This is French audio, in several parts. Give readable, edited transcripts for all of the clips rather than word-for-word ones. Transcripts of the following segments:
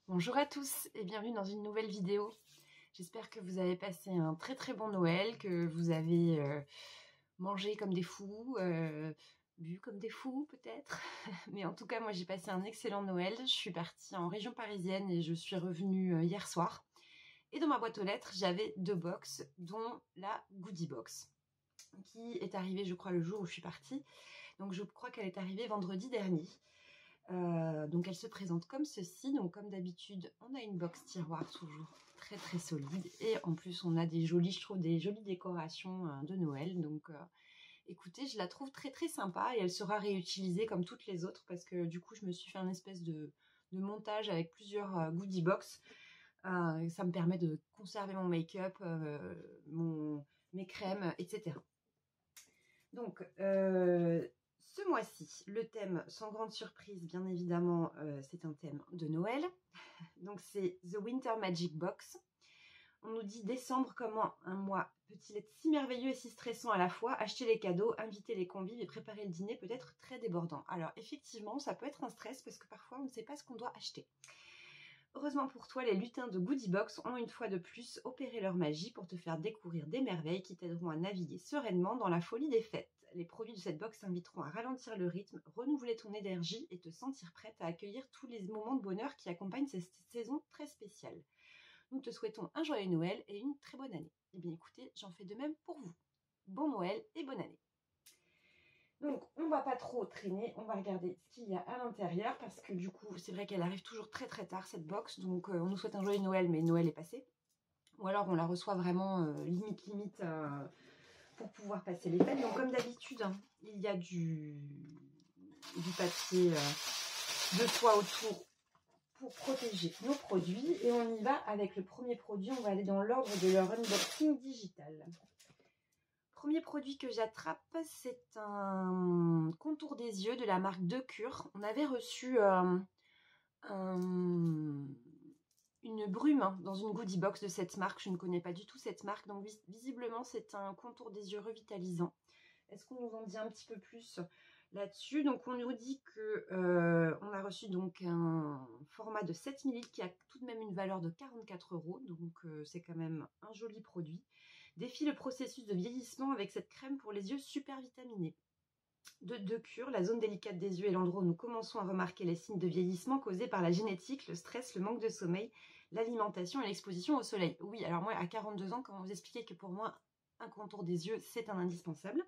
Bonjour à tous et bienvenue dans une nouvelle vidéo. J'espère que vous avez passé un très bon Noël, que vous avez mangé comme des fous, bu comme des fous peut-être. Mais en tout cas, moi j'ai passé un excellent Noël. Je suis partie en région parisienne et je suis revenue hier soir. Et dans ma boîte aux lettres, j'avais 2 box, dont la Goodie Box, qui est arrivée, je crois, le jour où je suis partie. Donc je crois qu'elle est arrivée vendredi dernier. Donc elle se présente comme ceci. Donc comme d'habitude, on a une box tiroir toujours très solide. Et en plus, on a des jolies, je trouve, des jolies décorations de Noël. Donc écoutez, je la trouve très sympa et elle sera réutilisée comme toutes les autres parce que du coup, je me suis fait un espèce de montage avec plusieurs goodie box. Ça me permet de conserver mon make-up, mes crèmes, etc. Donc, ce mois-ci, le thème, sans grande surprise, bien évidemment, c'est un thème de Noël. Donc, c'est The Winter Magic Box. On nous dit décembre, comment un mois peut-il être si merveilleux et si stressant à la fois? Acheter les cadeaux, inviter les convives et préparer le dîner peut être très débordant. Alors, effectivement, ça peut être un stress parce que parfois, on ne sait pas ce qu'on doit acheter. Heureusement pour toi, les lutins de Goodie Box ont une fois de plus opéré leur magie pour te faire découvrir des merveilles qui t'aideront à naviguer sereinement dans la folie des fêtes. Les produits de cette box t'inviteront à ralentir le rythme, renouveler ton énergie et te sentir prête à accueillir tous les moments de bonheur qui accompagnent cette saison très spéciale. Nous te souhaitons un joyeux Noël et une très bonne année. Eh bien écoutez, j'en fais de même pour vous. Bon Noël et bonne année. Donc, on va pas trop traîner, on va regarder ce qu'il y a à l'intérieur parce que du coup, c'est vrai qu'elle arrive toujours très tard cette box. Donc, on nous souhaite un joyeux Noël, mais Noël est passé. Ou alors, on la reçoit vraiment limite pour pouvoir passer les fêtes. Donc, comme d'habitude, hein, il y a du papier de soie autour pour protéger nos produits. Et on y va avec le premier produit. On va aller dans l'ordre de leur unboxing digital. Premier produit que j'attrape, c'est un contour des yeux de la marque De Cure. On avait reçu une brume dans une goodie box de cette marque. Je ne connais pas du tout cette marque, donc visiblement c'est un contour des yeux revitalisant. Est-ce qu'on nous en dit un petit peu plus là-dessus? Donc on nous dit que on a reçu donc un format de 7 ml qui a tout de même une valeur de 44 €, donc c'est quand même un joli produit. Défie le processus de vieillissement avec cette crème pour les yeux super vitaminés. De Cure, la zone délicate des yeux est l'endroit où nous commençons à remarquer les signes de vieillissement causés par la génétique, le stress, le manque de sommeil, l'alimentation et l'exposition au soleil. Oui, alors moi à 42 ans, comment vous expliquer que pour moi un contour des yeux c'est un indispensable.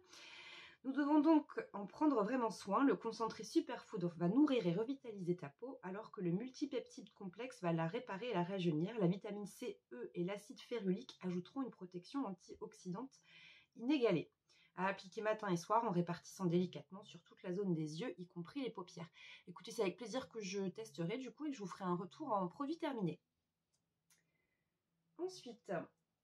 Nous devons donc en prendre vraiment soin. Le concentré superfood va nourrir et revitaliser ta peau, alors que le multipeptide complexe va la réparer et la rajeunir. La vitamine C, E et l'acide férulique ajouteront une protection antioxydante inégalée. À appliquer matin et soir en répartissant délicatement sur toute la zone des yeux, y compris les paupières. Écoutez, c'est avec plaisir que je testerai du coup et je vous ferai un retour en produit terminé. Ensuite,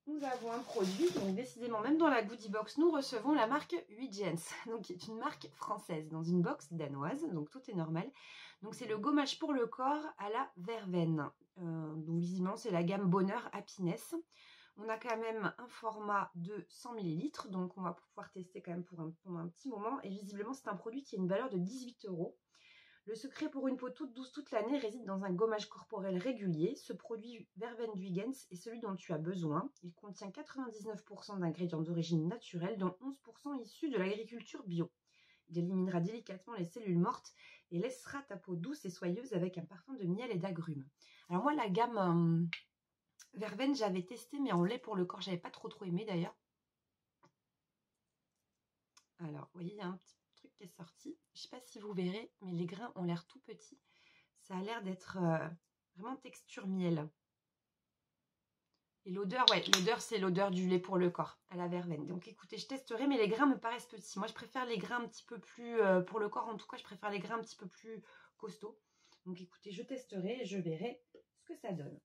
nous avons un produit, donc décidément même dans la goodie box, nous recevons la marque Huygens, donc qui est une marque française, dans une box danoise, donc tout est normal. Donc c'est le gommage pour le corps à la verveine. Donc visiblement c'est la gamme Bonheur Happiness. On a quand même un format de 100 ml, donc on va pouvoir tester quand même pendant un petit moment. Et visiblement c'est un produit qui a une valeur de 18 €. Le secret pour une peau toute douce toute l'année réside dans un gommage corporel régulier. Ce produit Verveine d'Huygens est celui dont tu as besoin. Il contient 99% d'ingrédients d'origine naturelle, dont 11% issus de l'agriculture bio. Il éliminera délicatement les cellules mortes et laissera ta peau douce et soyeuse avec un parfum de miel et d'agrumes. Alors moi, la gamme Verveine, j'avais testé, mais en lait pour le corps, j'avais pas trop aimé d'ailleurs. Alors, vous voyez, il y a un petit truc qui est sorti. Je ne sais pas si vous verrez, mais les grains ont l'air tout petits. Ça a l'air d'être vraiment texture miel. Et l'odeur, ouais, l'odeur c'est l'odeur du lait pour le corps, à la verveine. Donc écoutez, je testerai, mais les grains me paraissent petits. Moi, je préfère les grains un petit peu plus, pour le corps en tout cas, je préfère les grains un petit peu plus costauds. Donc écoutez, je testerai et je verrai ce que ça donne.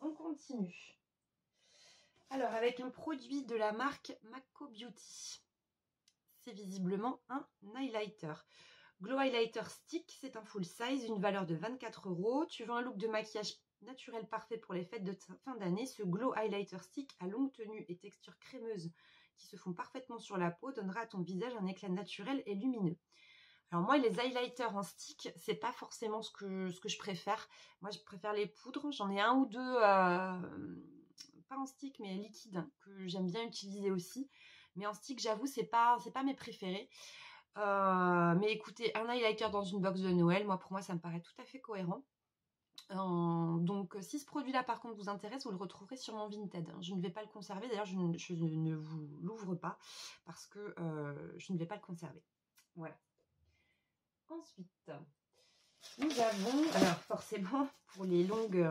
On continue. Alors, avec un produit de la marque Mako Beauty. C'est visiblement un highlighter. Glow Highlighter Stick, c'est un full size, une valeur de 24 €. Tu veux un look de maquillage naturel parfait pour les fêtes de fin d'année? Ce Glow Highlighter Stick à longue tenue et texture crémeuse qui se font parfaitement sur la peau donnera à ton visage un éclat naturel et lumineux. Alors moi, les highlighters en stick, c'est pas forcément ce que je préfère. Moi, je préfère les poudres. J'en ai un ou deux, pas en stick, mais liquide, hein, que j'aime bien utiliser aussi. Mais en stick, j'avoue, c'est pas mes préférés. Mais écoutez, un highlighter dans une box de Noël, pour moi, ça me paraît tout à fait cohérent. Donc, si ce produit-là, par contre, vous intéresse, vous le retrouverez sur mon Vinted. Je ne vais pas le conserver. D'ailleurs, je ne vous l'ouvre pas parce que je ne vais pas le conserver. Voilà. Ensuite, nous avons, alors forcément, pour les longues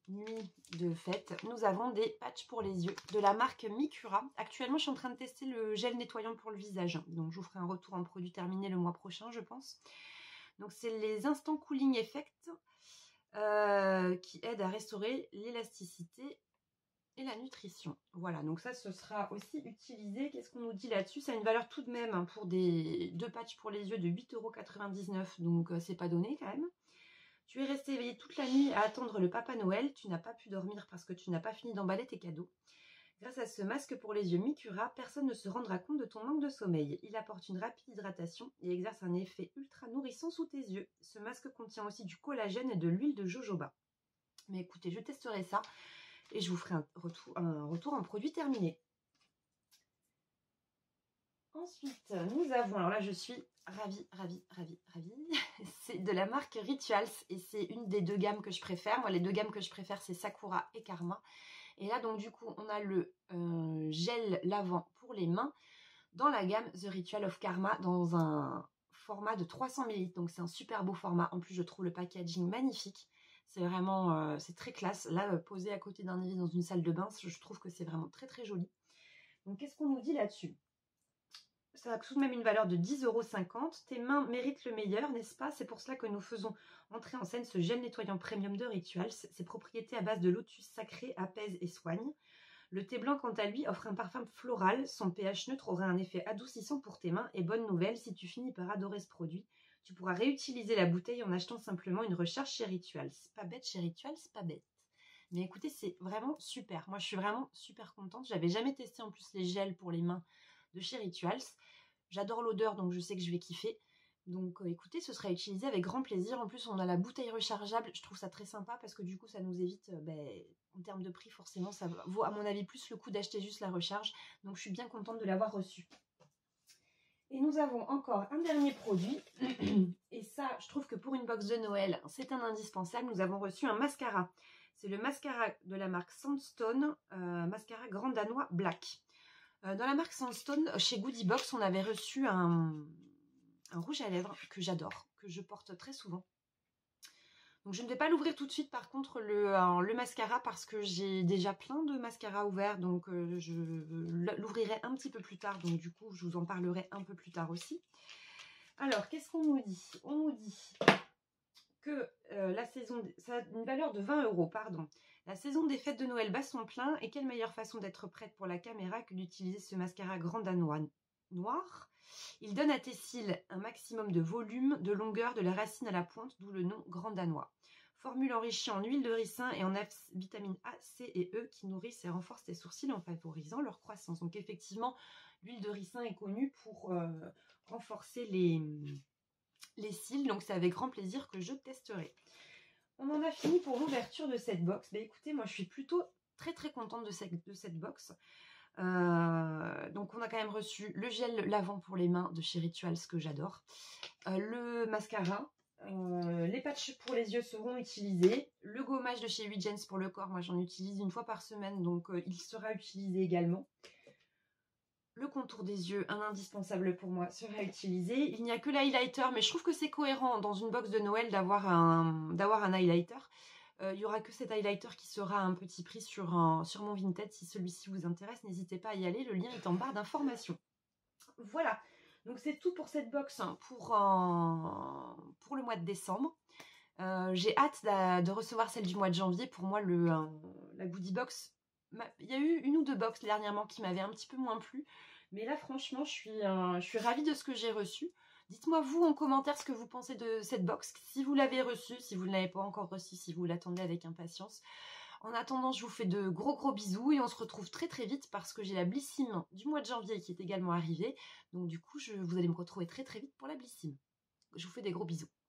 nuits de fête, nous avons des patchs pour les yeux de la marque Mikura. Actuellement, je suis en train de tester le gel nettoyant pour le visage. Donc, je vous ferai un retour en produit terminé le mois prochain, je pense. Donc, c'est les Instant Cooling Effect qui aident à restaurer l'élasticité et la nutrition. Voilà, donc ça, ce sera aussi utilisé. Qu'est-ce qu'on nous dit là-dessus? Ça a une valeur tout de même hein, pour deux patchs pour les yeux de 8,99 €. Donc, c'est pas donné quand même. Tu es resté éveillé toute la nuit à attendre le Papa Noël. Tu n'as pas pu dormir parce que tu n'as pas fini d'emballer tes cadeaux. Grâce à ce masque pour les yeux Mikura, personne ne se rendra compte de ton manque de sommeil. Il apporte une rapide hydratation et exerce un effet ultra nourrissant sous tes yeux. Ce masque contient aussi du collagène et de l'huile de jojoba. Mais écoutez, je testerai ça et je vous ferai un retour en produit terminé. Ensuite, nous avons, alors là je suis ravie. C'est de la marque Rituals et c'est une des deux gammes que je préfère. Moi, les deux gammes que je préfère, c'est Sakura et Karma. Et là, donc du coup, on a le gel lavant pour les mains dans la gamme The Ritual of Karma dans un format de 300 ml. Donc c'est un super beau format. En plus, je trouve le packaging magnifique. C'est vraiment, c'est très classe. Là, posé à côté d'un évier dans une salle de bain, je trouve que c'est vraiment très très joli. Donc qu'est-ce qu'on nous dit là-dessus? Ça a tout de même une valeur de 10,50 €. Tes mains méritent le meilleur, n'est-ce pas? C'est pour cela que nous faisons entrer en scène ce gel nettoyant premium de Rituals. Ses propriétés à base de lotus sacré apaisent et soignent. Le thé blanc, quant à lui, offre un parfum floral. Son pH neutre aura un effet adoucissant pour tes mains. Et bonne nouvelle, si tu finis par adorer ce produit, tu pourras réutiliser la bouteille en achetant simplement une recharge chez Rituals. Pas bête chez Rituals, pas bête. Mais écoutez, c'est vraiment super. Moi, je suis vraiment super contente. J'avais jamais testé en plus les gels pour les mains de chez Rituals. J'adore l'odeur, donc je sais que je vais kiffer. Donc écoutez, ce sera utilisé avec grand plaisir. En plus, on a la bouteille rechargeable. Je trouve ça très sympa parce que du coup, ça nous évite, en termes de prix, forcément, ça vaut à mon avis plus le coup d'acheter juste la recharge. Donc je suis bien contente de l'avoir reçue. Et nous avons encore un dernier produit. Et ça, je trouve que pour une box de Noël, c'est un indispensable. Nous avons reçu un mascara. C'est le mascara de la marque Sandstone, mascara Grand Danois Black. Dans la marque Sandstone, chez Goodie Box, on avait reçu un rouge à lèvres que j'adore, que je porte très souvent. Donc je ne vais pas l'ouvrir tout de suite par contre le mascara parce que j'ai déjà plein de mascaras ouverts, donc je l'ouvrirai un petit peu plus tard, donc du coup je vous en parlerai un peu plus tard aussi. Alors qu'est-ce qu'on nous dit? On nous dit que la saison, ça a une valeur de 20 €, pardon. La saison des fêtes de Noël bat son plein et quelle meilleure façon d'être prête pour la caméra que d'utiliser ce mascara Grand Danois noir. Il donne à tes cils un maximum de volume, de longueur de la racine à la pointe, d'où le nom Grand Danois. Formule enrichie en huile de ricin et en vitamines A, C et E qui nourrissent et renforcent tes sourcils en favorisant leur croissance. Donc effectivement, l'huile de ricin est connue pour renforcer les cils, donc c'est avec grand plaisir que je testerai. On en a fini pour l'ouverture de cette box. Écoutez, moi je suis plutôt très très contente de cette box. Donc on a quand même reçu le gel lavant pour les mains de chez Rituals que j'adore, le mascara, les patchs pour les yeux seront utilisés, le gommage de chez Wigens pour le corps, moi j'en utilise une fois par semaine, donc il sera utilisé également. Le contour des yeux, un indispensable pour moi, sera utilisé. Il n'y a que l'highlighter, mais je trouve que c'est cohérent dans une box de Noël d'avoir un highlighter. Il n'y aura que cet highlighter qui sera à un petit prix sur mon Vinted. Si celui-ci vous intéresse, n'hésitez pas à y aller. Le lien est en barre d'information. Voilà, donc c'est tout pour cette box pour le mois de décembre. J'ai hâte de recevoir celle du mois de janvier. Pour moi, la goodie box, il y a eu une ou deux box dernièrement qui m'avaient un petit peu moins plu. Mais là, franchement, je suis ravie de ce que j'ai reçu. Dites-moi, vous, en commentaire, ce que vous pensez de cette box. Si vous l'avez reçue, si vous ne l'avez pas encore reçue, si vous l'attendez avec impatience. En attendant, je vous fais de gros bisous et on se retrouve très très vite parce que j'ai la Blissim du mois de janvier qui est également arrivée. Donc du coup, vous allez me retrouver très très vite pour la Blissim. Je vous fais des gros bisous.